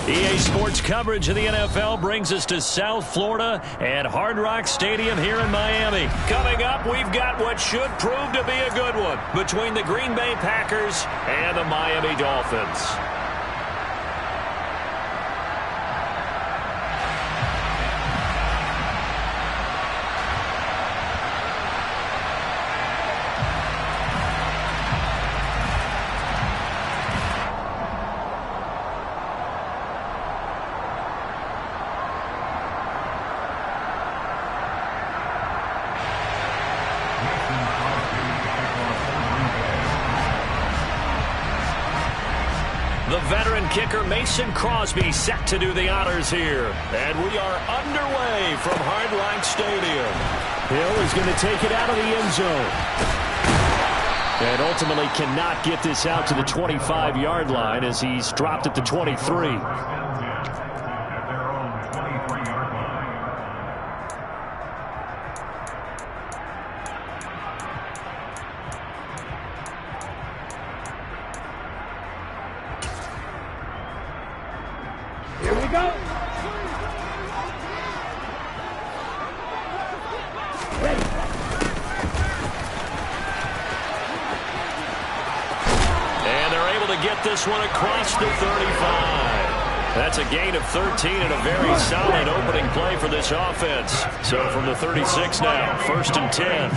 EA Sports coverage of the NFL brings us to South Florida at Hard Rock Stadium here in Miami. Coming up, we've got what should prove to be a good one between the Green Bay Packers and the Miami Dolphins. The veteran kicker Mason Crosby set to do the honors here. And we are underway from Hard Rock Stadium. Hill is going to take it out of the end zone. And ultimately cannot get this out to the 25-yard line as he's dropped at the 23. This one across the 35. That's a gain of 13 and a very solid opening play for this offense. So from the 36 now, 1st and 10.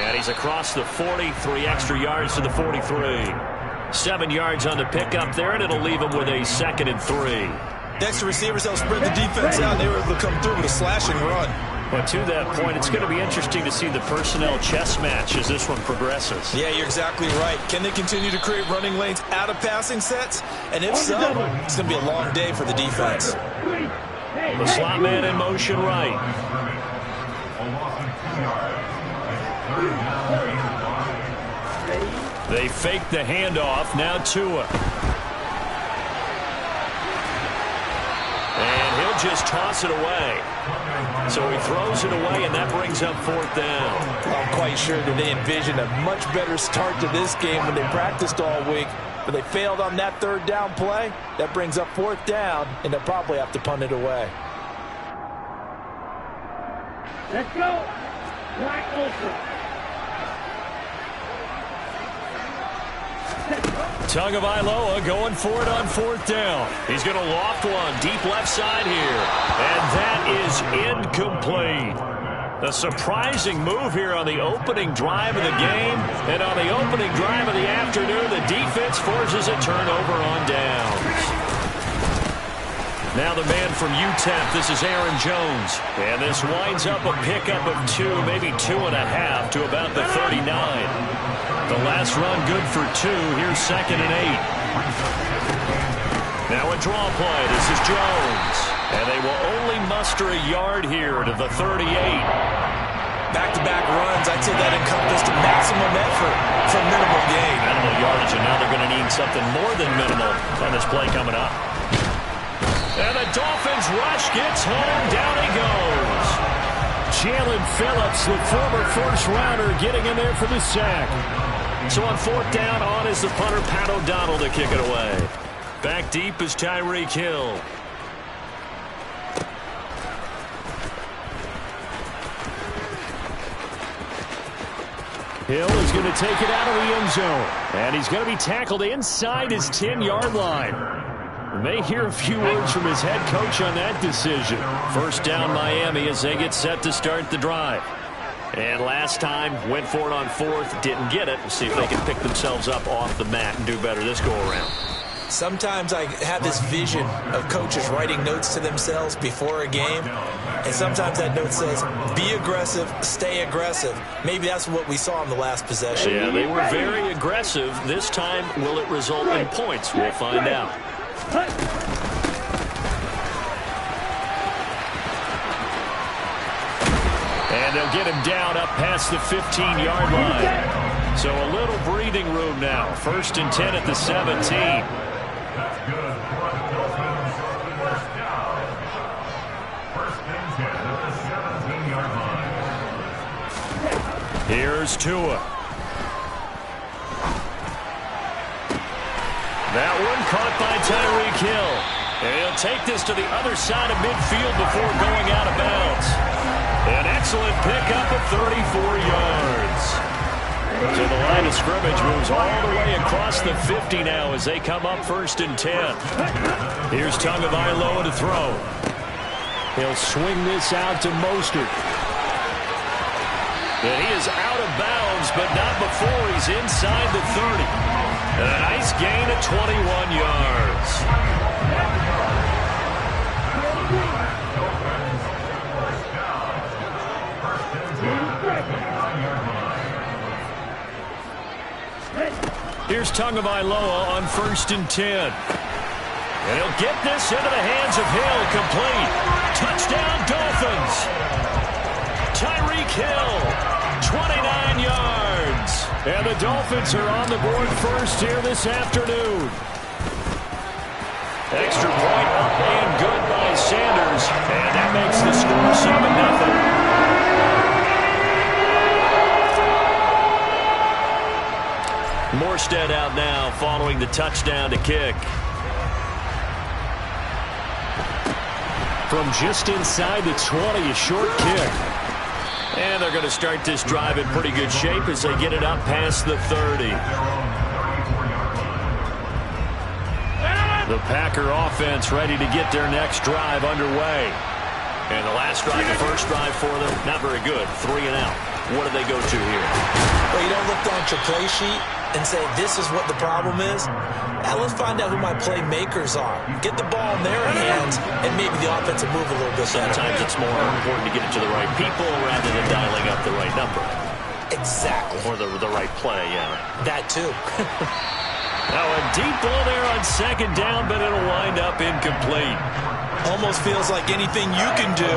And he's across the 40, 3 extra yards to the 43. 7 yards on the pickup there, and it'll leave him with a 2nd and 3. Next to receivers, they'll spread the defense out, and they were able to come through with a slashing run. But to that point, it's going to be interesting to see the personnel chess match as this one progresses. Yeah, you're exactly right. Can they continue to create running lanes out of passing sets? And if so, it's going to be a long day for the defense. The slot man in motion right. They fake the handoff. Now Tua. And he'll just toss it away. So he throws it away, and that brings up 4th down. I'm quite sure that they envisioned a much better start to this game when they practiced all week. But they failed on that 3rd down play. That brings up 4th down, and they'll probably have to punt it away. Let's go. Wide open. Tagovailoa going for it on 4th down. He's going to loft one deep left side here. And that is incomplete. A surprising move here on the opening drive of the game. And on the opening drive of the afternoon, the defense forces a turnover on downs. Now the man from UTEP, this is Aaron Jones. And this winds up a pickup of 2, maybe 2.5 to about the 39. The last run good for 2. Here's 2nd and 8. Now a draw play. This is Jones. And they will only muster a yard here to the 38. Back-to-back runs, I'd say that encompassed maximum effort for minimal gain. Minimal yardage, and now they're going to need something more than minimal on this play coming up. And the Dolphins rush gets home. Down he goes. Jalen Phillips, the former first-rounder, getting in there for the sack. So on 4th down, on is the punter, Pat O'Donnell, to kick it away. Back deep is Tyreek Hill. Hill is going to take it out of the end zone. And he's going to be tackled inside his 10-yard line. We may hear a few words from his head coach on that decision. 1st down Miami as they get set to start the drive. And last time, went for it on 4th, didn't get it. We'll see if they can pick themselves up off the mat and do better this go-around. Sometimes I have this vision of coaches writing notes to themselves before a game. And sometimes that note says, be aggressive, stay aggressive. Maybe that's what we saw in the last possession. Yeah, they were very aggressive. This time, will it result in points? We'll find out. And they'll get him down up past the 15-yard line. So a little breathing room now. 1st and 10 at the 17. Here's Tua. That one caught by Tyreek Hill. And he'll take this to the other side of midfield before going out of bounds. An excellent pickup of 34 yards. So the line of scrimmage moves all the way across the 50 now as they come up 1st and 10. Here's Tagovailoa to throw. He'll swing this out to Mostert. And he is out of bounds, but not before he's inside the 30. And a nice gain of 21 yards. Here's Tagovailoa on 1st and 10. And he'll get this into the hands of Hill, complete. Touchdown, Dolphins. Tyreek Hill, 29 yards. And the Dolphins are on the board first here this afternoon. Extra point up and good by Sanders. And that makes the score 7-0. Morstead out now following the touchdown to kick. From just inside the 20, a short kick. And they're going to start this drive in pretty good shape as they get it up past the 30. The Packer offense ready to get their next drive underway. And the last drive, the first drive for them, not very good. 3 and out. What do they go to here? Well, you don't look down at your play sheet and say, this is what the problem is. Now let's find out who my playmakers are. Get the ball in their hands, and maybe the offense will move a little bit better. Sometimes it's more important to get it to the right people rather than dialing up the right number. Exactly. Or the right play, yeah. That too. Now a deep ball there on 2nd down, but it'll wind up incomplete. Almost feels like anything you can do,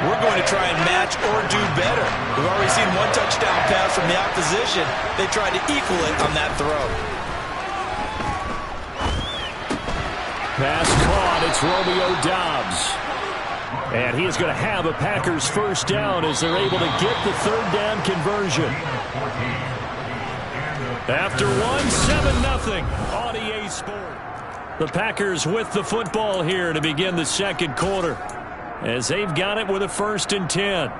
we're going to try and match or do better. We've already seen one touchdown pass from the opposition. They tried to equal it on that throw. Pass caught. It's Romeo Doubs. And he is going to have a Packers first down as they're able to get the 3rd down conversion. After 7-0 on EA Sport. The Packers with the football here to begin the 2nd quarter as they've got it with a 1st and 10.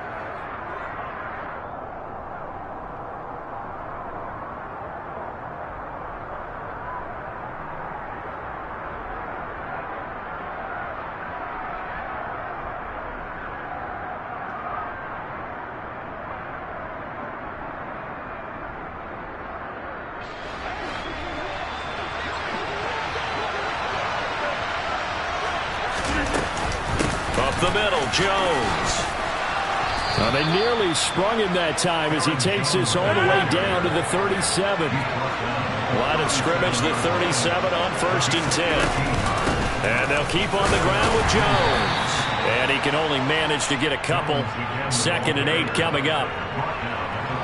The middle, Jones. Well, they nearly sprung him that time as he takes this all the way down to the 37. Line of scrimmage, the 37 on 1st and 10. And they'll keep on the ground with Jones. And he can only manage to get a couple. 2nd and 8 coming up.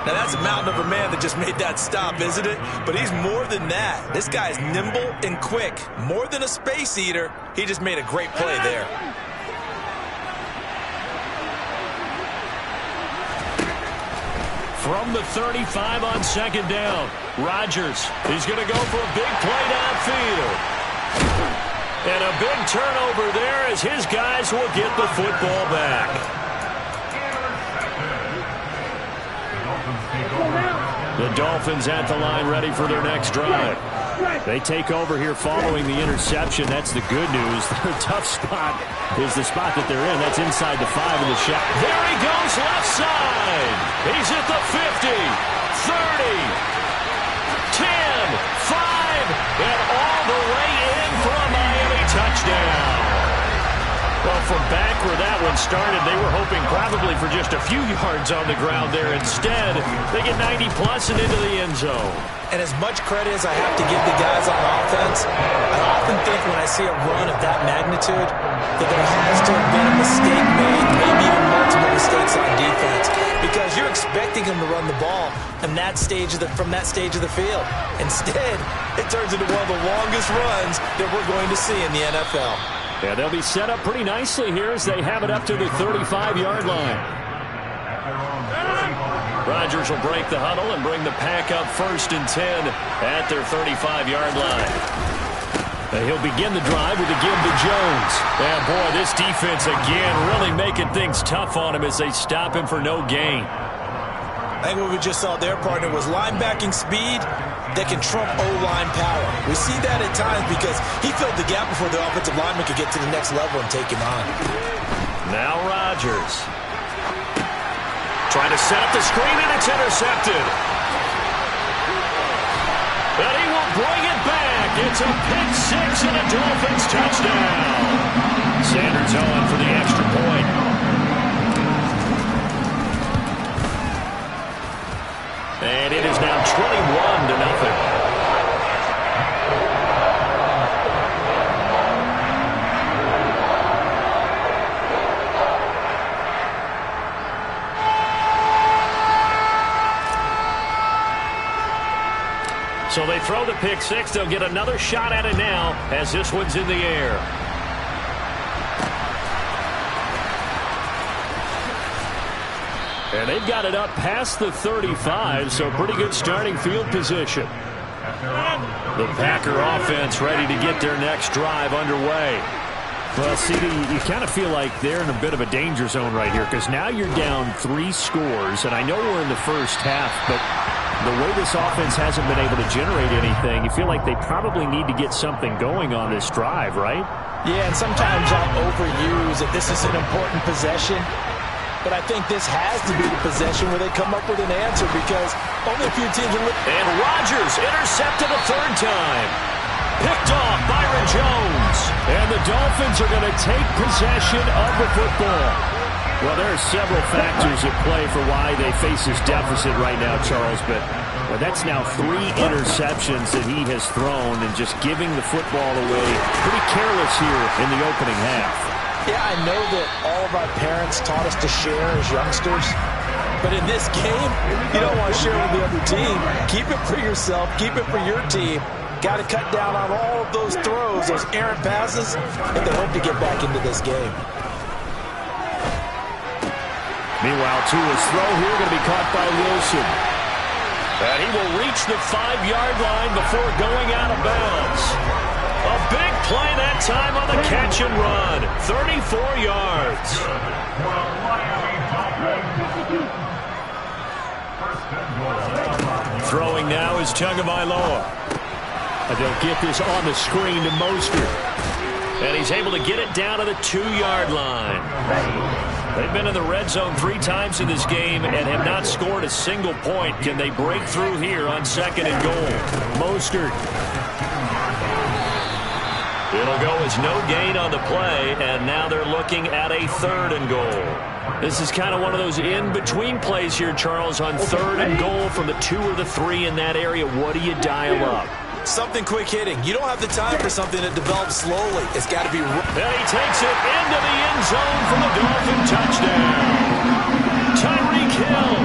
Now that's a mountain of a man that just made that stop, isn't it? But he's more than that. This guy's nimble and quick. More than a space eater. He just made a great play there. From the 35 on 2nd down, Rodgers. He's going to go for a big play downfield. And a big turnover there as his guys will get the football back. The Dolphins at the line ready for their next drive. They take over here following the interception. That's the good news. Their tough spot is the spot that they're in. That's inside the 5 of the shot. There he goes, left side. He's at the 50, 30, 10, 5, and all the way in for a Miami touchdown. Well, from back where that one started, they were hoping probably for just a few yards on the ground there. Instead, they get 90-plus and into the end zone. And as much credit as I have to give the guys on offense, I often think when I see a run of that magnitude that there has to have been a mistake made, maybe even multiple mistakes on defense, because you're expecting them to run the ball from that stage of the field. Instead, it turns into one of the longest runs that we're going to see in the NFL. Yeah, they'll be set up pretty nicely here as they have it up to the 35-yard line. Rodgers will break the huddle and bring the pack up 1st and 10 at their 35-yard line. He'll begin the drive with a give to Jones. And boy, this defense again really making things tough on him as they stop him for no gain. I think what we just saw there, partner, was linebacking speed that can trump O-line power. We see that at times because he filled the gap before the offensive lineman could get to the next level and take him on. Now Rodgers. Trying to set up the screen, and it's intercepted. And he will bring it back. It's a pick six and a Dolphins touchdown. Sanders on for the extra point. And it is now 21-0. So they throw the pick six. They'll get another shot at it now as this one's in the air. And they've got it up past the 35, so pretty good starting field position. The Packer offense ready to get their next drive underway. Well, CD, you kind of feel like they're in a bit of a danger zone right here because now you're down 3 scores, and I know we're in the first half, but the way this offense hasn't been able to generate anything, you feel like they probably need to get something going on this drive, right? Yeah, and sometimes I'll overuse that this is an important possession. But I think this has to be the possession where they come up with an answer because only a few teams will look. And Rodgers intercepted a 3rd time. Picked off Byron Jones. And the Dolphins are going to take possession of the football. Well, there are several factors at play for why they face this deficit right now, Charles, but that's now 3 interceptions that he has thrown and just giving the football away pretty careless here in the opening half. Yeah, I know that all of our parents taught us to share as youngsters, but in this game, you don't want to share with the other team. Keep it for yourself. Keep it for your team. Got to cut down on all of those throws, those errant passes, if they hope to get back into this game. Meanwhile, Tua's throw here going to be caught by Wilson. And he will reach the 5-yard line before going out of bounds. A big play that time on the catch and run. 34 yards. Throwing now is Tagovailoa. And they'll get this on the screen to Mostert. And he's able to get it down to the 2-yard line. They've been in the red zone 3 times in this game and have not scored a single point. Can they break through here on 2nd and goal? Mostert. It'll go as no gain on the play, and now they're looking at a 3rd and goal. This is kind of one of those in-between plays here, Charles, on 3rd and goal from the 2 or the 3 in that area. What do you dial up? Something quick hitting. You don't have the time for something that develops slowly. It's got to be. And he takes it into the end zone for the Dolphin touchdown. Tyreek Hill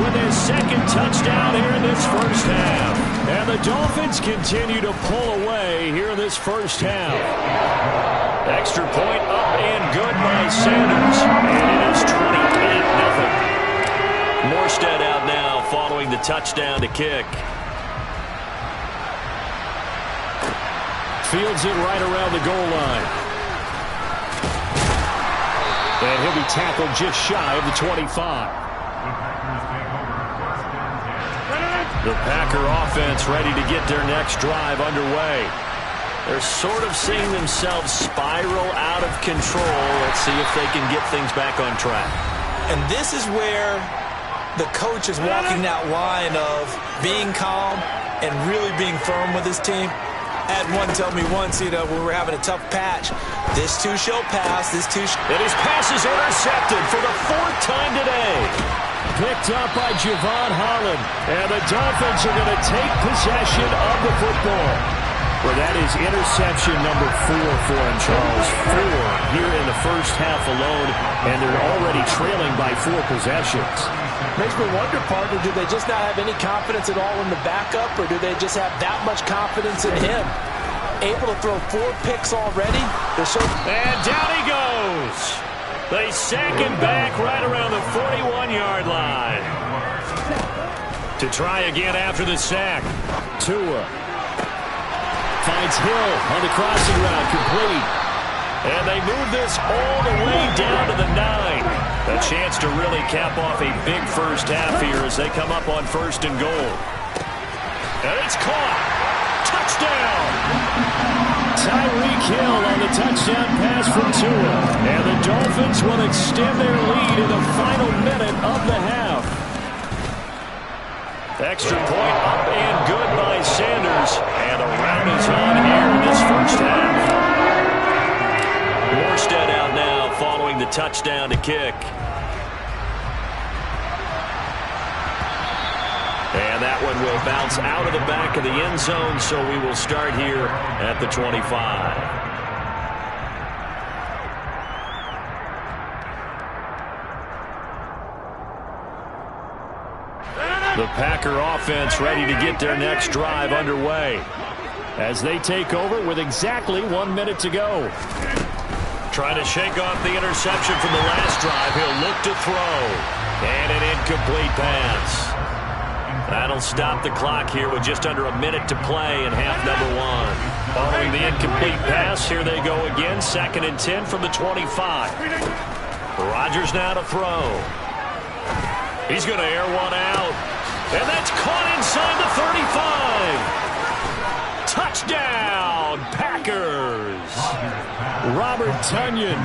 with his 2nd touchdown here in this first half. And the Dolphins continue to pull away here in this first half. Extra point up and good by Sanders. And it is 28-0. Morstead out now following the touchdown to kick. Fields it right around the goal line. And he'll be tackled just shy of the 25. The Packer offense ready to get their next drive underway. They're sort of seeing themselves spiral out of control. Let's see if they can get things back on track. And this is where the coach is walking that line of being calm and really being firm with his team. I had one tell me once, when we were having a tough patch, this too shall pass, this too shall... And his pass is intercepted for the 4th time today. Picked up by Javon Holland. And the Dolphins are going to take possession of the football. Well, that is interception number 4 for him, Charles. 4 here in the first half alone, and they're already trailing by 4 possessions. Makes me wonder, partner, do they just not have any confidence at all in the backup, or do they just have that much confidence in him? Able to throw 4 picks already? And down he goes. They sack him back right around the 41-yard line. To try again after the sack. Tua finds Hill on the crossing route, complete. And they move this all the way down to the 9. A chance to really cap off a big first half here as they come up on 1st and goal. And it's caught. Touchdown. Tyreek Hill on the touchdown pass from Tua. And the Dolphins will extend their lead in the final minute of the half. Extra point up and good by Sanders. And a round is on here in this first half. Morstead out now following the touchdown to kick. And that one will bounce out of the back of the end zone, so we will start here at the 25. The Packer offense ready to get their next drive underway as they take over with exactly 1 minute to go. Trying to shake off the interception from the last drive. He'll look to throw. And an incomplete pass. That'll stop the clock here with just under a minute to play in half number 1. Following the incomplete pass, here they go again. 2nd and 10 from the 25. Rodgers now to throw. He's going to air one out. And that's caught inside the 35. Touchdown, Packers. Robert Tonyan,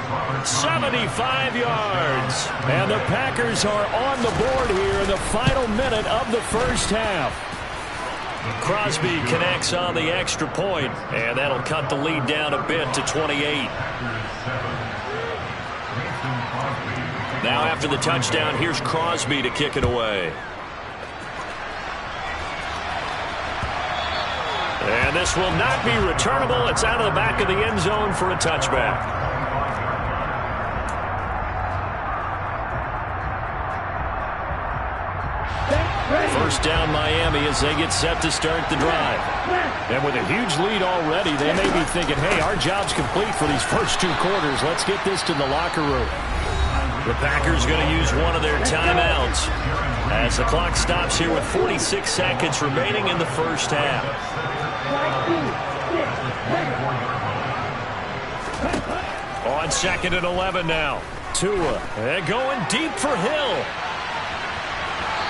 75 yards. And the Packers are on the board here in the final minute of the first half. Crosby connects on the extra point, and that'll cut the lead down a bit to 28. Now after the touchdown, here's Crosby to kick it away. And this will not be returnable. It's out of the back of the end zone for a touchback. First down Miami as they get set to start the drive. And with a huge lead already, they may be thinking, hey, our job's complete for these first 2 quarters. Let's get this to the locker room. The Packers going to use one of their timeouts as the clock stops here with 46 seconds remaining in the first half. On 2nd and 11 now. Tua. And going deep for Hill.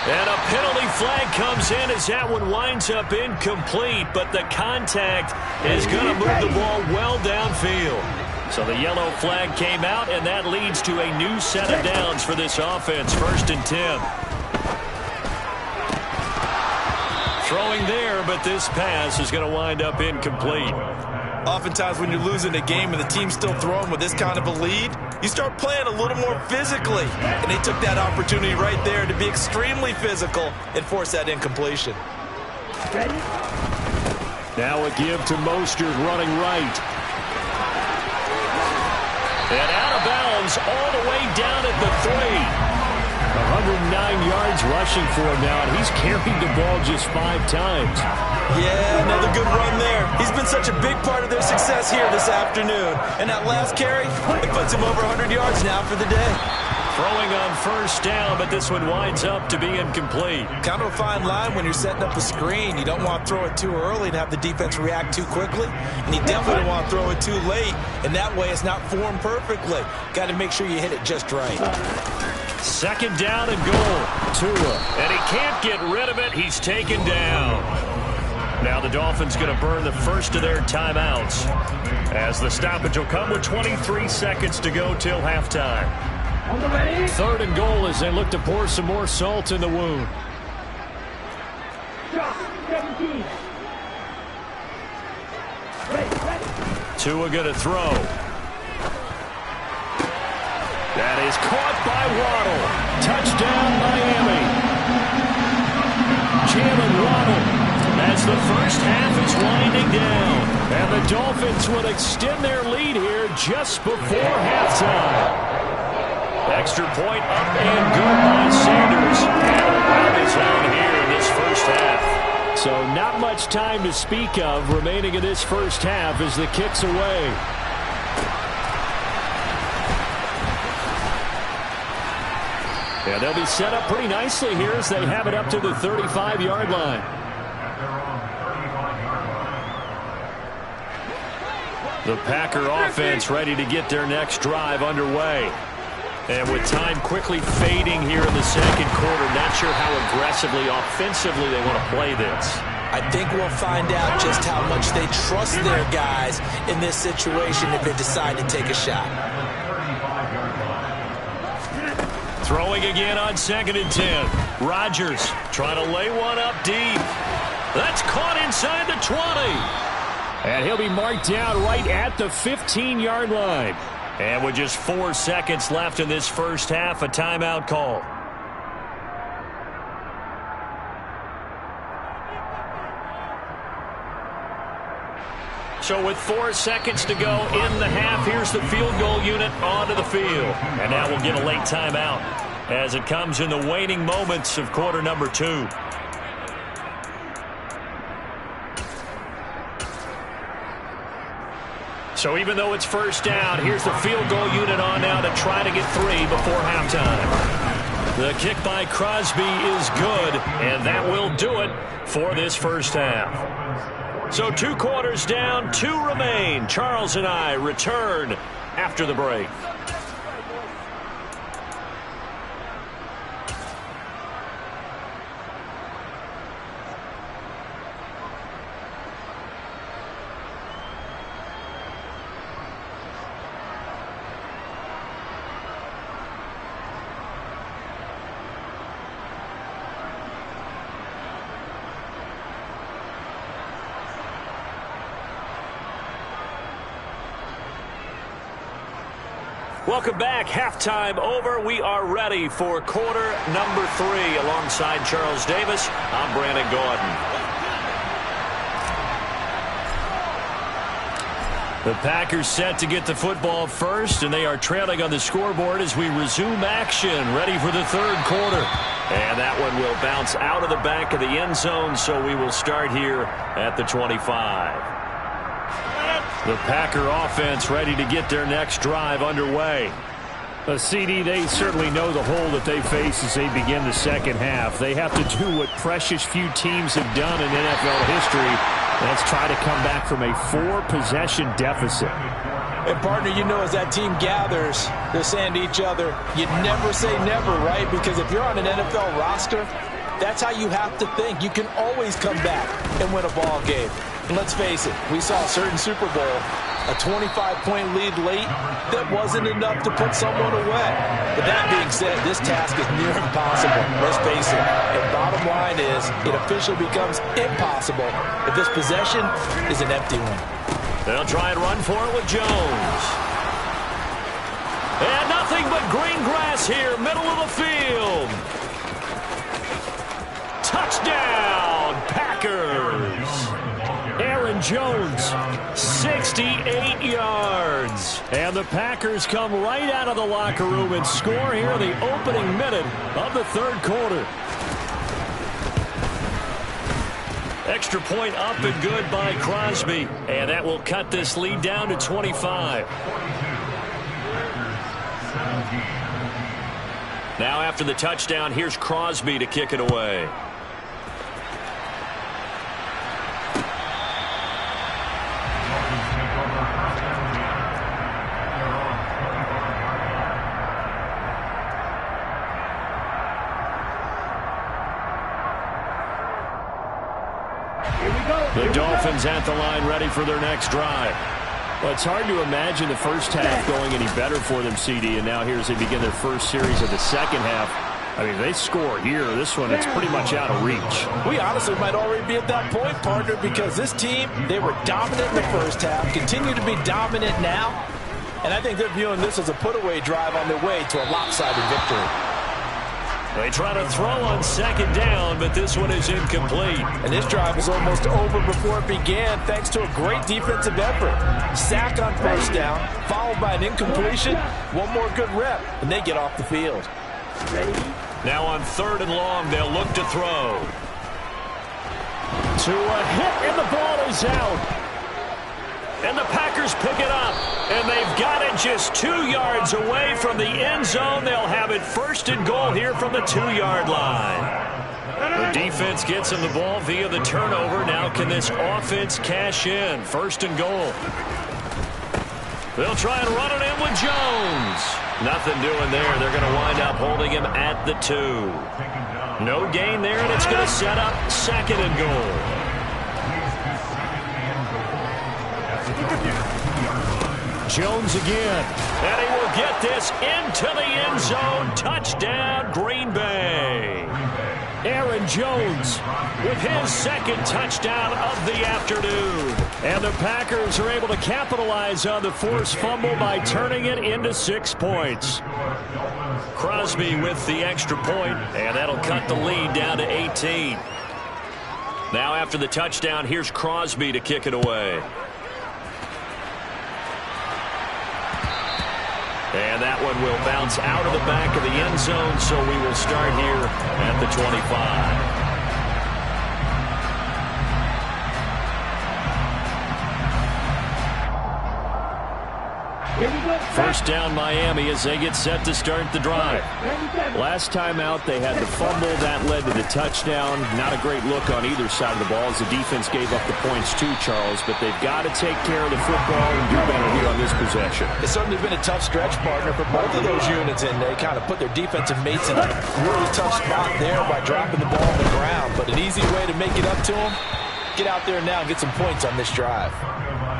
And a penalty flag comes in as that one winds up incomplete, but the contact is going to move the ball well downfield. So the yellow flag came out, and that leads to a new set of downs for this offense. 1st and 10. Throwing there, but this pass is going to wind up incomplete. Oftentimes when you're losing a game and the team's still throwing with this kind of a lead, you start playing a little more physically. And they took that opportunity right there to be extremely physical and force that incompletion. Now a give to Mostert running right. And out of bounds all the way down at the 3. 109 yards rushing for him now, and he's carried the ball just 5 times. Yeah, another good run there. He's been such a big part of their success here this afternoon. And that last carry, it puts him over 100 yards now for the day. Throwing on 1st down, but this one winds up to be incomplete. Kind of a fine line when you're setting up a screen. You don't want to throw it too early and have the defense react too quickly. And you definitely don't want to throw it too late. And that way it's not formed perfectly. Got to make sure you hit it just right. 2nd down and goal. Tua. And he can't get rid of it. He's taken down. Now the Dolphins going to burn the first of their timeouts as the stoppage will come with 23 seconds to go till halftime. 3rd and goal as they look to pour some more salt in the wound. Tua going to throw. That is caught by Waddle. Touchdown, Miami. Jalen Waddle as the first half is winding down. And the Dolphins will extend their lead here just before halftime. Extra point up and good by Sanders. And around his own here in this first half. So not much time to speak of remaining in this first half as the kick's away. Yeah, they'll be set up pretty nicely here as they have it up to the 35-yard line. The Packer offense ready to get their next drive underway. And with time quickly fading here in the second quarter, not sure how aggressively, offensively they want to play this. I think we'll find out just how much they trust their guys in this situation if they decide to take a shot. Throwing again on 2nd and 10. Rodgers trying to lay one up deep. That's caught inside the 20. And he'll be marked down right at the 15-yard line. And with just 4 seconds left in this first half, a timeout call. So with 4 seconds to go in the half, here's the field goal unit onto the field. And now we'll get a late timeout as it comes in the waning moments of quarter number 2. So even though it's first down, here's the field goal unit on now to try to get 3 before halftime. The kick by Crosby is good, and that will do it for this first half. So 2 quarters down, 2 remain. Charles and I return after the break. Welcome back. Halftime over. We are ready for quarter number 3. Alongside Charles Davis, I'm Brandon Gaudin. The Packers set to get the football first, and they are trailing on the scoreboard as we resume action, ready for the third quarter. And that one will bounce out of the back of the end zone, so we will start here at the 25. The Packer offense ready to get their next drive underway. CD, they certainly know the hole that they face as they begin the second half. They have to do what precious few teams have done in NFL history. Let's try to come back from a 4-possession deficit. And, partner, you know, as that team gathers, they're saying to each other, you never say never, right? Because if you're on an NFL roster, that's how you have to think. You can always come back and win a ball game. And let's face it, we saw a certain Super Bowl, a 25-point lead late, that wasn't enough to put someone away. But that being said, this task is near impossible. Let's face it. And bottom line is, it officially becomes impossible if this possession is an empty one. They'll try and run for it with Jones. And nothing but green grass here, middle of the field. Touchdown, Packers. Aaron Jones, 68 yards. And the Packers come right out of the locker room and score here in the opening minute of the third quarter. Extra point up and good by Crosby. And that will cut this lead down to 25. Now after the touchdown, here's Crosby to kick it away. The Dolphins at the line ready for their next drive. Well, it's hard to imagine the first half going any better for them, CD, and now here as they begin their first series of the second half. I mean, they score here. This one, it's pretty much out of reach. We honestly might already be at that point, partner, because this team, they were dominant in the first half, continue to be dominant now, and I think they're viewing this as a put-away drive on their way to a lopsided victory. They try to throw on second down, but this one is incomplete. And this drive was almost over before it began thanks to a great defensive effort. Sack on first down, followed by an incompletion. One more good rep, and they get off the field. Now on 3rd and long, they'll look to throw. To a hit, and the ball is out. And the Packers pick it up. And they've got it just 2 yards away from the end zone. They'll have it 1st and goal here from the 2-yard line. The defense gets them the ball via the turnover. Now can this offense cash in? 1st and goal. They'll try and run it in with Jones. Nothing doing there. They're going to wind up holding him at the 2. No gain there, and it's going to set up 2nd and goal. Jones again, and he will get this into the end zone. Touchdown, Green Bay. Aaron Jones with his 2nd touchdown of the afternoon. And the Packers are able to capitalize on the forced fumble by turning it into 6 points. Crosby with the extra point, and that'll cut the lead down to 18. Now after the touchdown, here's Crosby to kick it away. And that one will bounce out of the back of the end zone, so we will start here at the 25. First down Miami as they get set to start the drive. Last time out they had the fumble. That led to the touchdown. Not a great look on either side of the ball as the defense gave up the points too, Charles. But they've got to take care of the football and do better here on this possession. It's certainly been a tough stretch, partner, for both of those units, and they kind of put their defensive mates in a really tough spot there by dropping the ball on the ground. But an easy way to make it up to them, get out there now and get some points on this drive.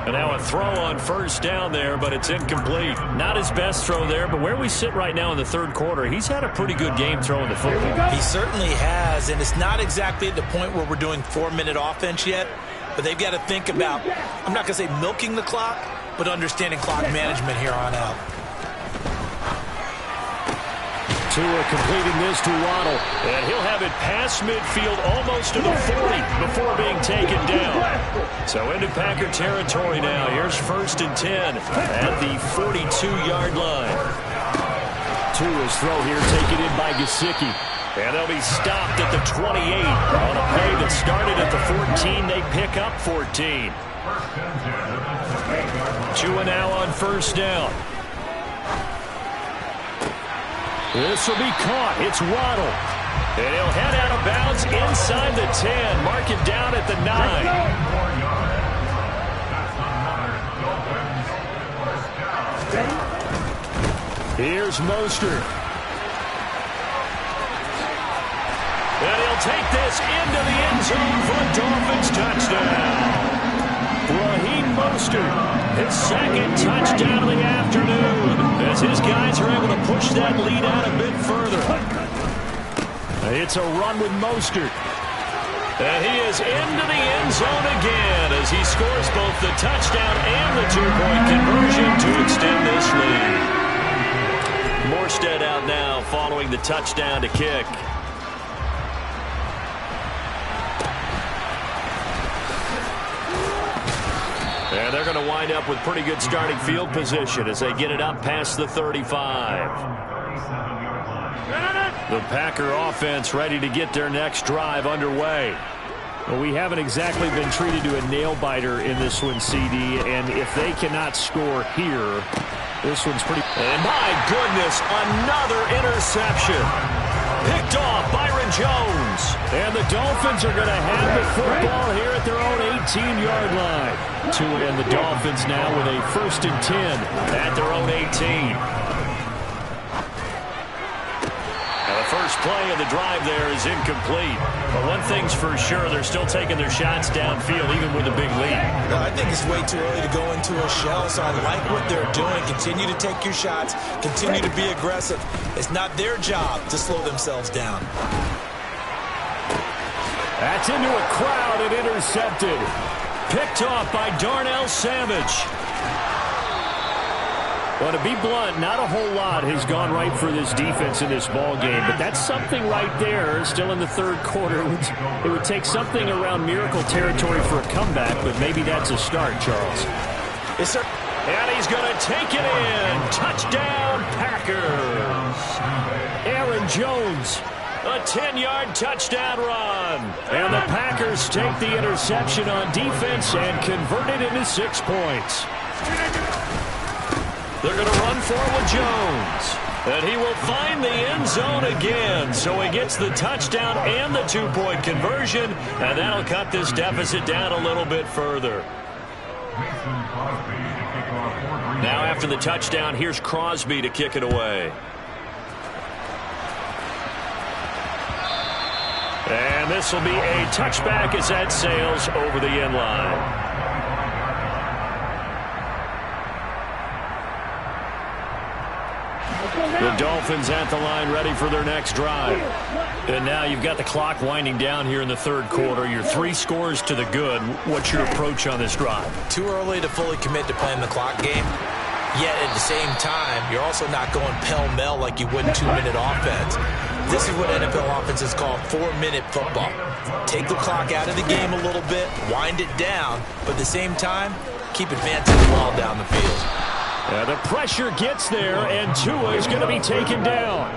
And now a throw on first down there, but it's incomplete. Not his best throw there, but where we sit right now in the 3rd quarter, he's had a pretty good game throwing the football. He certainly has, and it's not exactly at the point where we're doing 4-minute offense yet, but they've got to think about, I'm not going to say milking the clock, but understanding clock management here on out. Tua completing this to Waddle, and he'll have it past midfield almost to the 40 before being taken down. So into Packer territory now. Here's 1st and 10 at the 42-yard line. Tua's throw here taken in by Gesicki. And they'll be stopped at the 28 on a play that started at the 14. They pick up 14. Tua now on first down. This will be caught. It's Waddle. And he'll head out of bounds inside the 10. Mark it down at the 9. Here's Mostert. And he'll take this into the end zone for a Dolphins touchdown. Raheem Mostert, his 2nd touchdown of the afternoon, as his guys are able to push that lead out a bit further. It's a run with Mostert. And he is into the end zone again as he scores both the touchdown and the 2-point conversion to extend this lead. Morstead out now following the touchdown to kick. And they're going to wind up with pretty good starting field position as they get it up past the 35. The Packer offense ready to get their next drive underway. Well, we haven't exactly been treated to a nail-biter in this one, CD, and if they cannot score here, this one's pretty... And my goodness, another interception. Picked off Byron Jones. And the Dolphins are going to have the football here at their own 18-yard line. Tua and the Dolphins now with a 1st and 10 at their own 18. Now the first play of the drive there is incomplete. But one thing's for sure, they're still taking their shots downfield, even with a big lead. No, I think it's way too early to go into a shell, so I like what they're doing. Continue to take your shots. Continue to be aggressive. It's not their job to slow themselves down. That's into a crowd and intercepted. Picked off by Darnell Savage. Well, to be blunt, not a whole lot has gone right for this defense in this ball game, but that's something right there. Still in the 3rd quarter. It would take something around miracle territory for a comeback, but maybe that's a start, Charles. Yes, sir. And he's going to take it in. Touchdown, Packers. Aaron Jones, a 10-yard touchdown run. And the Packers take the interception on defense and convert it into 6 points. They're going to run forward Jones. And he will find the end zone again. So he gets the touchdown and the 2-point conversion. And that'll cut this deficit down a little bit further. Now after the touchdown, here's Crosby to kick it away. And this will be a touchback as that sails over the end line. The Dolphins at the line ready for their next drive. And now you've got the clock winding down here in the third quarter. You're 3 scores to the good. What's your approach on this drive? Too early to fully commit to playing the clock game. Yet at the same time, you're also not going pell-mell like you would in 2-minute offense. This is what NFL offenses call 4-minute football. Take the clock out of the game a little bit, wind it down, but at the same time, keep advancing the ball down the field. The pressure gets there, and Tua is going to be taken down.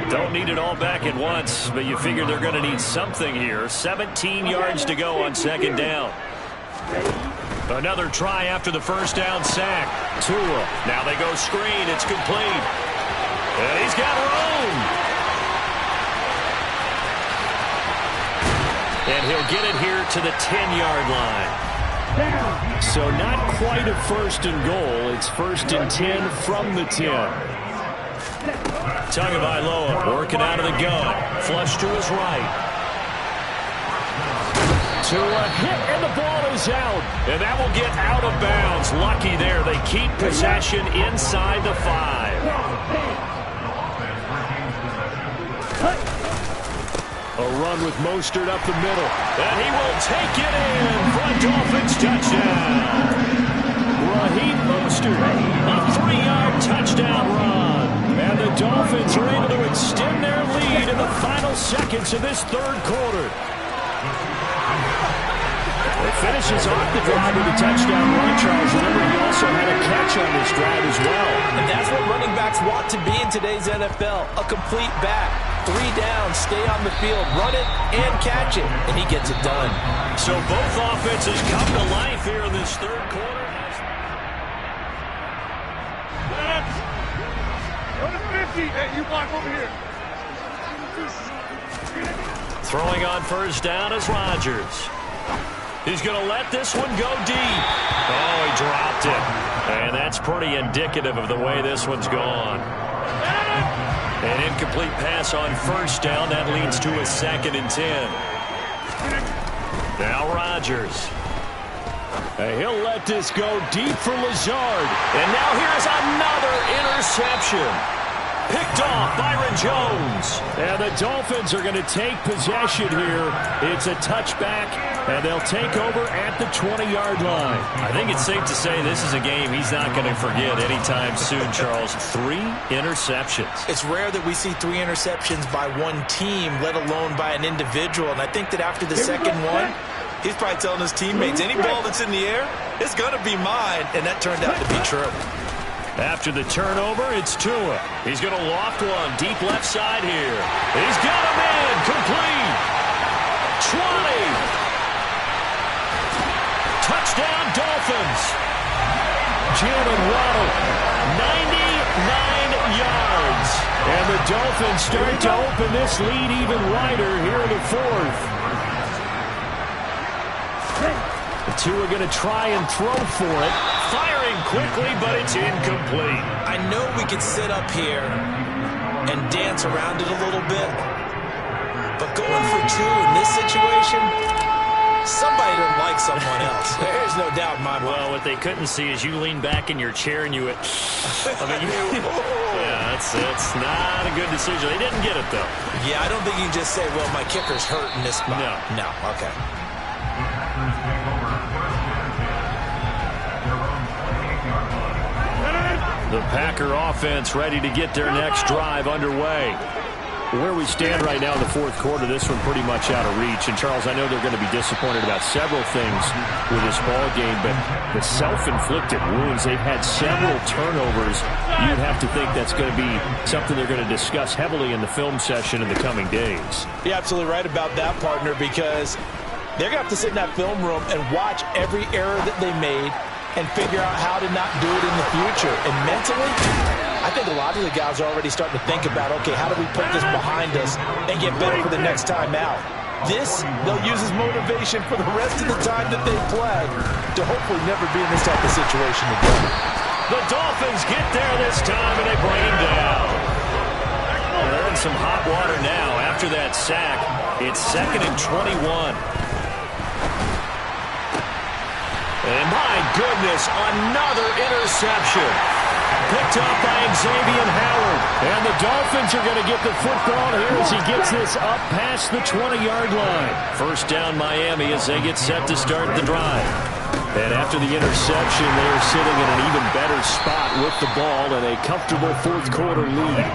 Don't need it all back at once, but you figure they're going to need something here. 17 yards to go on second down. Another try after the first down sack. Tua. Now they go screen. It's complete. And he's got room. And he'll get it here to the 10-yard line. So not quite a first and goal. It's first and 10 from the 10. Tagovailoa working out of the gun. Flush to his right. To a hit, and the ball is out. And that will get out of bounds. Lucky there. They keep possession inside the 5. A run with Mostert up the middle. And he will take it in for a Dolphins touchdown. Raheem Mostert, A 3-yard touchdown run. and the Dolphins are able to extend their lead in the final seconds of this third quarter. It finishes off the drive with a touchdown run, Charles. Remember, he also had a catch on this drive as well. And that's what running backs want to be in today's NFL, a complete back. 3 down, stay on the field, run it, and catch it, and he gets it done. So both offenses come to life here in this third quarter. Go to 50. Hey, you block over here. Throwing on first down is Rodgers. He's going to let this one go deep. Oh, he dropped it. And that's pretty indicative of the way this one's gone. An incomplete pass on first down. That leads to a 2nd and 10. Now Rodgers. He'll let this go deep for Lazard. And now here's another interception. Picked off Byron Jones. And the Dolphins are going to take possession here. It's a touchback, and they'll take over at the 20-yard line. I think it's safe to say this is a game he's not going to forget anytime soon, Charles. 3 interceptions. It's rare that we see 3 interceptions by one team, let alone by an individual. And I think that after the second one, he's probably telling his teammates, any ball that's in the air, it's going to be mine. And that turned out to be true. After the turnover, it's Tua. He's going to loft one deep left side here. He's got him in. Complete. 20. Touchdown, Dolphins. Jalen Waddle, 99 yards. and the Dolphins start to open this lead even wider here in the fourth. The two are going to try and throw for it. Firing quickly, but it's incomplete. I know we could sit up here and dance around it a little bit, but going for 2 in this situation, somebody doesn't like someone else. There's no doubt in my mind. Well, what they couldn't see is you lean back in your chair and you went, yeah, it's not a good decision. They didn't get it, though. Yeah, I don't think you can just say, well, my kicker's hurt in this spot. No, okay. The Packer offense ready to get their next drive underway. Where we stand right now in the fourth quarter, this one pretty much out of reach. And, Charles, I know they're going to be disappointed about several things with this ball game, but the self-inflicted wounds, they've had several turnovers. You'd have to think that's going to be something they're going to discuss heavily in the film session in the coming days. You're absolutely right about that, partner, because they're going to have to sit in that film room and watch every error that they made and figure out how to not do it in the future. And mentally, I think a lot of the guys are already starting to think about, okay, how do we put this behind us and get better for the next time out? This, they'll use as motivation for the rest of the time that they play to hopefully never be in this type of situation again. The Dolphins get there this time, and they bring him down. They're in some hot water now after that sack. It's 2nd and 21. And my goodness, another interception. Picked up by Xavier Howard. And the Dolphins are going to get the football here as he gets this up past the 20-yard line. First down Miami as they get set to start the drive. And after the interception, they are sitting in an even better spot with the ball and a comfortable fourth quarter lead.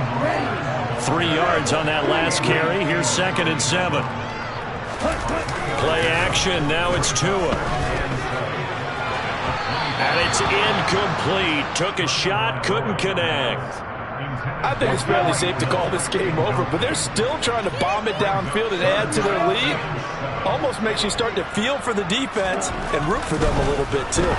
3 yards on that last carry. Here's 2nd and 7. Play action. Now it's Tua. And it's incomplete. Took a shot, couldn't connect. I think it's fairly safe to call this game over, but they're still trying to bomb it downfield and add to their lead. Almost makes you start to feel for the defense and root for them a little bit, too.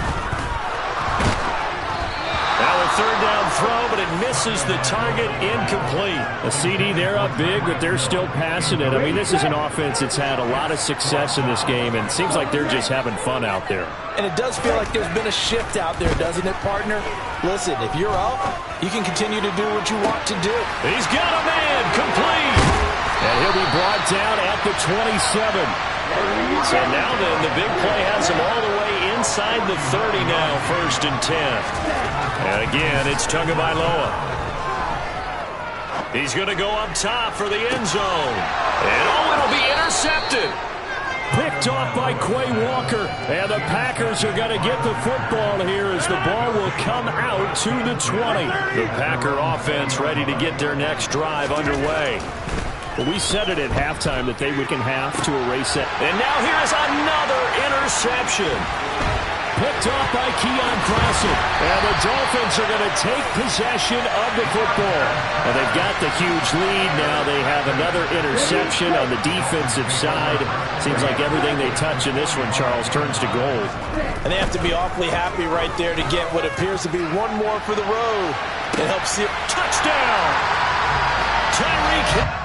Now a third down throw, but it misses the target, incomplete. A CD, they're up big, but they're still passing it. I mean, this is an offense that's had a lot of success in this game, and it seems like they're just having fun out there. And it does feel like there's been a shift out there, doesn't it, partner? Listen, if you're up, you can continue to do what you want to do. He's got a man, complete. And he'll be brought down at the 27. So now then, the big play has him all the way inside the 30 now, 1st and 10. And again, it's Tagovailoa. He's going to go up top for the end zone. And it'll be intercepted. Picked off by Quay Walker. And the Packers are going to get the football here as the ball will come out to the 20. The Packer offense ready to get their next drive underway. We said it at halftime that they would have to erase it. And now here is another interception. Picked off by Keon Crossen. And the Dolphins are going to take possession of the football. And they've got the huge lead. Now they have another interception on the defensive side. Seems like everything they touch in this one, Charles, turns to gold. And they have to be awfully happy right there to get what appears to be one more for the road. It helps see it. Touchdown! Tyreek